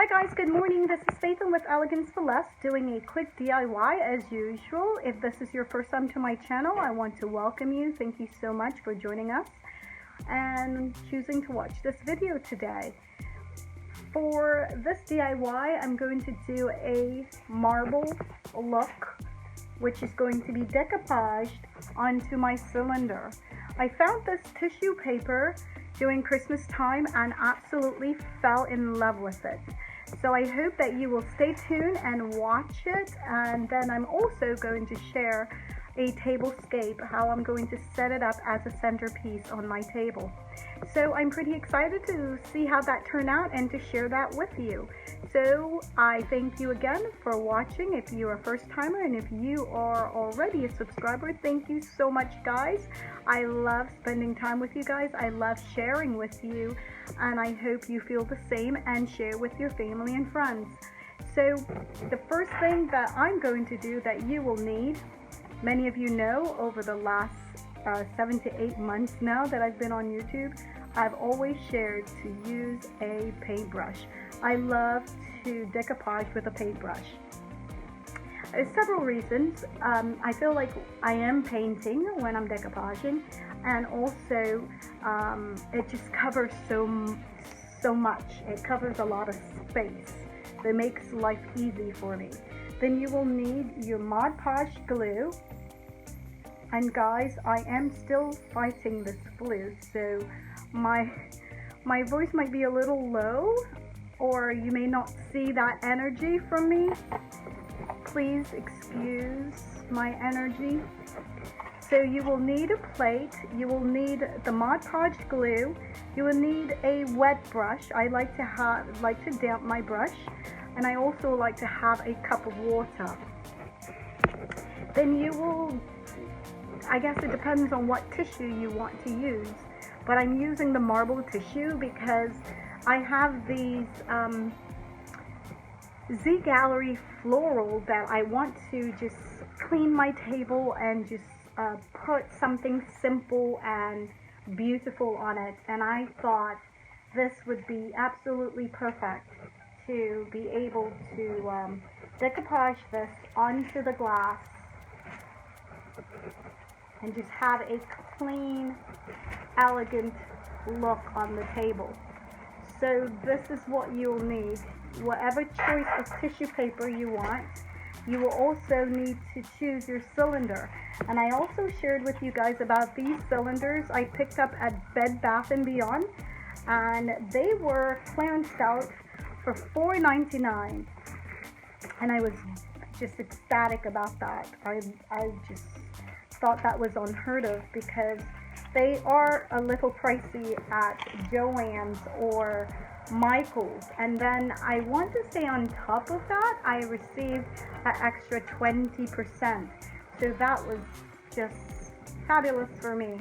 guys, good morning. This is Faithlyn with Elegance for Less, doing a quick DIY as usual. If this is your first time to my channel, I want to welcome you. Thank you so much for joining us and choosing to watch this video today. For this DIY, I'm going to do a marble look, which is going to be decoupaged onto my cylinder. I found this tissue paper during Christmas time and absolutely fell in love with it. So I hope that you will stay tuned and watch it, and then I'm also going to share a tablescape, how I'm going to set it up as a centerpiece on my table. So I'm pretty excited to see how that turned out and to share that with you. So I thank you again for watching. If you're a first timer, and if you are already a subscriber, thank you so much, guys. I love spending time with you guys. I love sharing with you, and I hope you feel the same and share with your family and friends. So the first thing that I'm going to do that you will need, many of you know over the last 7 to 8 months now that I've been on YouTube, I've always shared to use a paintbrush. I love to decoupage with a paintbrush. There's several reasons. I feel like I am painting when I'm decoupaging, and also it just covers so much. It covers a lot of space. It makes life easy for me. Then you will need your Mod Podge glue. And guys, I am still fighting this flu, so my voice might be a little low, or you may not see that energy from me. Please excuse my energy. So you will need a plate, you will need the Mod Podge glue, you will need a wet brush. I like to damp my brush, and I also like to have a cup of water. Then you will, I guess it depends on what tissue you want to use, but I'm using the marble tissue because I have these Z Gallery floral that I want to just clean my table and just put something simple and beautiful on it, and I thought this would be absolutely perfect to be able to decoupage this onto the glass and just have a clean, elegant look on the table. So this is what you'll need. Whatever choice of tissue paper you want, you will also need to choose your cylinder. And I also shared with you guys about these cylinders I picked up at Bed Bath & Beyond, and they were clearanced out for $4.99, and I was just ecstatic about that. I just thought that was unheard of, because they are a little pricey at Joann's or Michael's, and then I want to say on top of that I received an extra 20%, so that was just fabulous for me.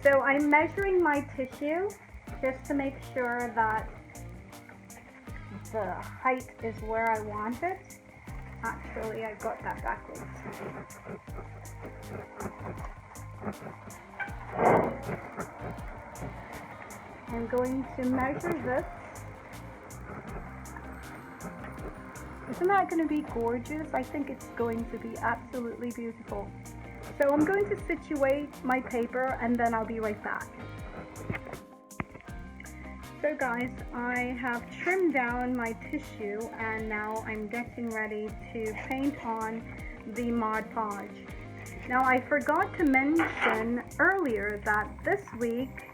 So I'm measuring my tissue just to make sure that the height is where I want it. Actually, I got that backwards. I'm going to measure this. Isn't that going to be gorgeous? I think it's going to be absolutely beautiful. So I'm going to situate my paper, and then I'll be right back. So guys, I have trimmed down my tissue, and now I'm getting ready to paint on the Mod Podge. Now I forgot to mention earlier that this week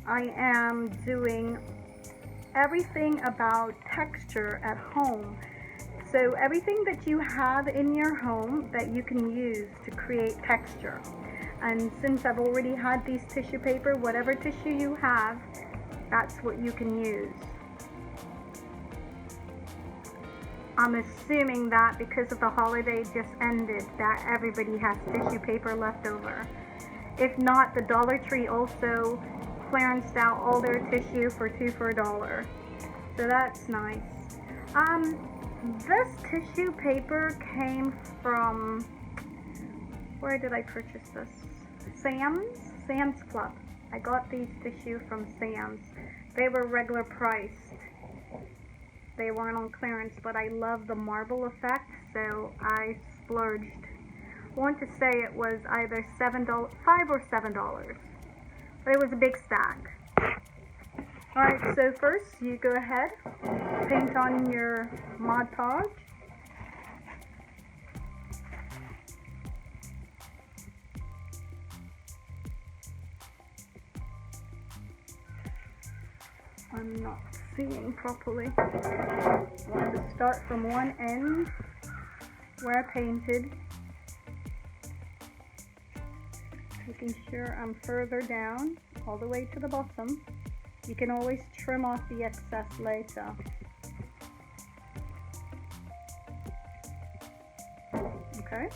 I am doing everything about texture at home. So everything that you have in your home that you can use to create texture. And since I've already had these tissue paper, whatever tissue you have, that's what you can use. I'm assuming that because of the holiday just ended, that everybody has tissue paper left over. If not, the Dollar Tree also clearanced out all their tissue for 2 for $1. So that's nice. This tissue paper came from, where did I purchase this? Sam's Club. I got these tissue from Sam's. They were regular priced. They weren't on clearance, but I love the marble effect, so I splurged. I want to say it was either $5 or $7, but it was a big stack. Alright, so first you go ahead, paint on your Mod Podge. I'm not seeing properly. I want to start from one end where I painted, making sure I'm further down all the way to the bottom. You can always trim off the excess later. Okay.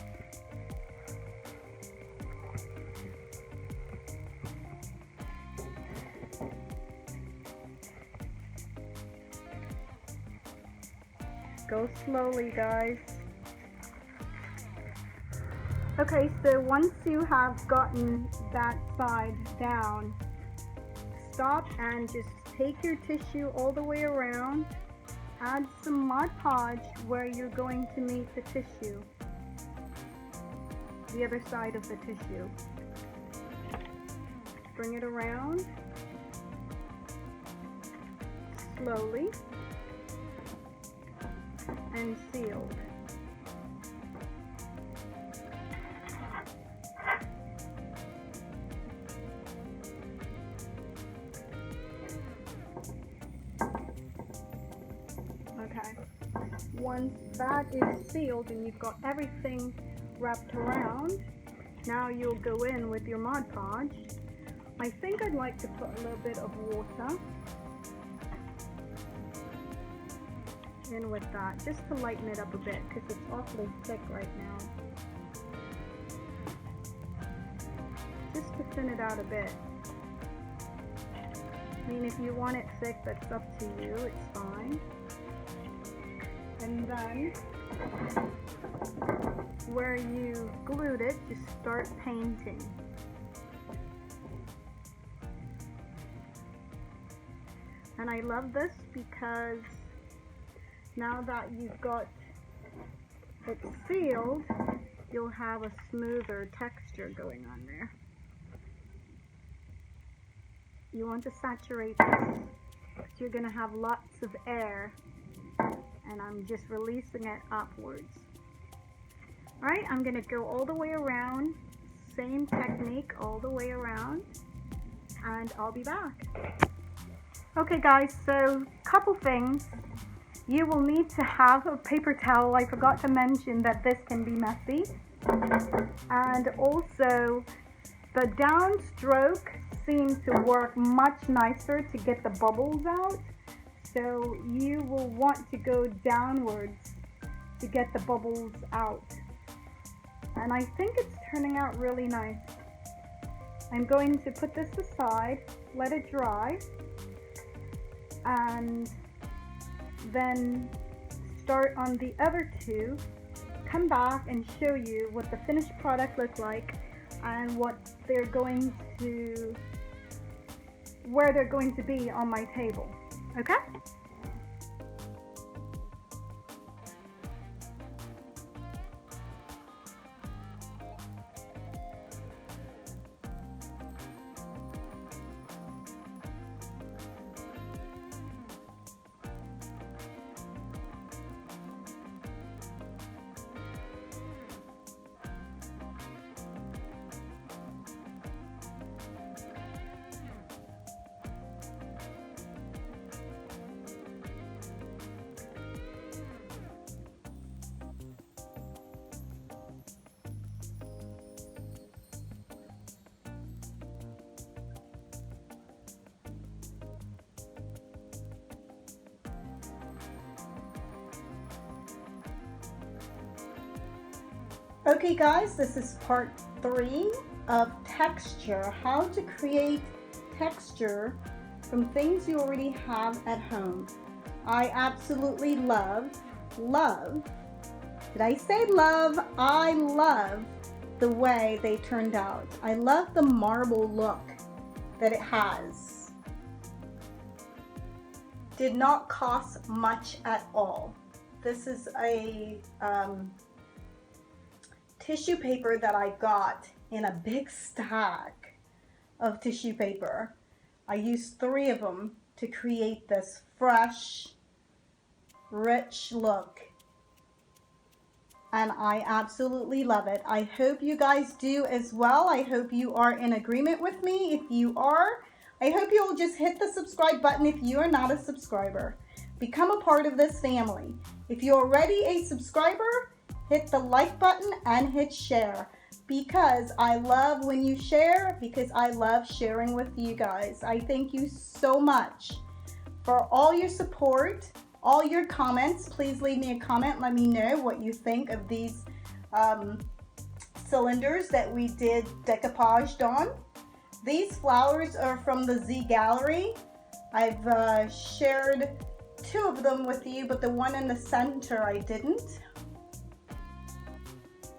Go slowly, guys. Okay, so once you have gotten that side down, stop and just take your tissue all the way around. Add some Mod Podge where you're going to meet the tissue, the other side of the tissue. Bring it around slowly and sealed. Okay, once that is sealed and you've got everything wrapped around, now you'll go in with your Mod Podge. I think I'd like to put a little bit of water in with that, just to lighten it up a bit because it's awfully thick right now. Just to thin it out a bit. I mean, if you want it thick, that's up to you, it's fine. And then, where you glued it, just start painting. And I love this because now that you've got it sealed, you'll have a smoother texture going on there. You want to saturate this because you're going to have lots of air, and I'm just releasing it upwards. Alright, I'm going to go all the way around, same technique all the way around, and I'll be back. Okay guys, so couple things. You will need to have a paper towel. I forgot to mention that this can be messy. And also, the downstroke seems to work much nicer to get the bubbles out. So you will want to go downwards to get the bubbles out. And I think it's turning out really nice. I'm going to put this aside, let it dry, and then start on the other two, come back and show you what the finished product looks like and what they're going to, where they're going to be on my table. Okay? Okay guys, this is part 3 of texture, how to create texture from things you already have at home. I absolutely love, did I say love? I love the way they turned out. I love the marble look that it has. did not cost much at all. This is a tissue paper that I got in a big stack of tissue paper. I used 3 of them to create this fresh, rich look. And I absolutely love it. I hope you guys do as well. I hope you are in agreement with me. If you are, I hope you'll just hit the subscribe button if you are not a subscriber. Become a part of this family. If you're already a subscriber, hit the like button and hit share, because I love when you share, because I love sharing with you guys. I thank you so much for all your support, all your comments. Please leave me a comment. Let me know what you think of these cylinders that we did decoupaged on. These flowers are from the Z Gallery. I've shared 2 of them with you, but the one in the center I didn't.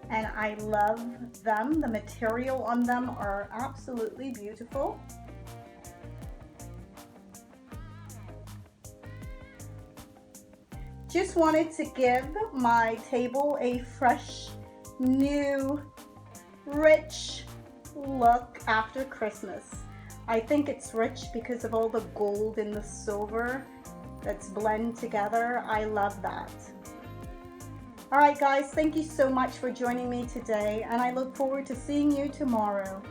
And I love them. The material on them are absolutely beautiful. Just wanted to give my table a fresh, new, rich look after Christmas. I think it's rich because of all the gold and the silver that's blend together. I love that. All right, guys, thank you so much for joining me today, and I look forward to seeing you tomorrow.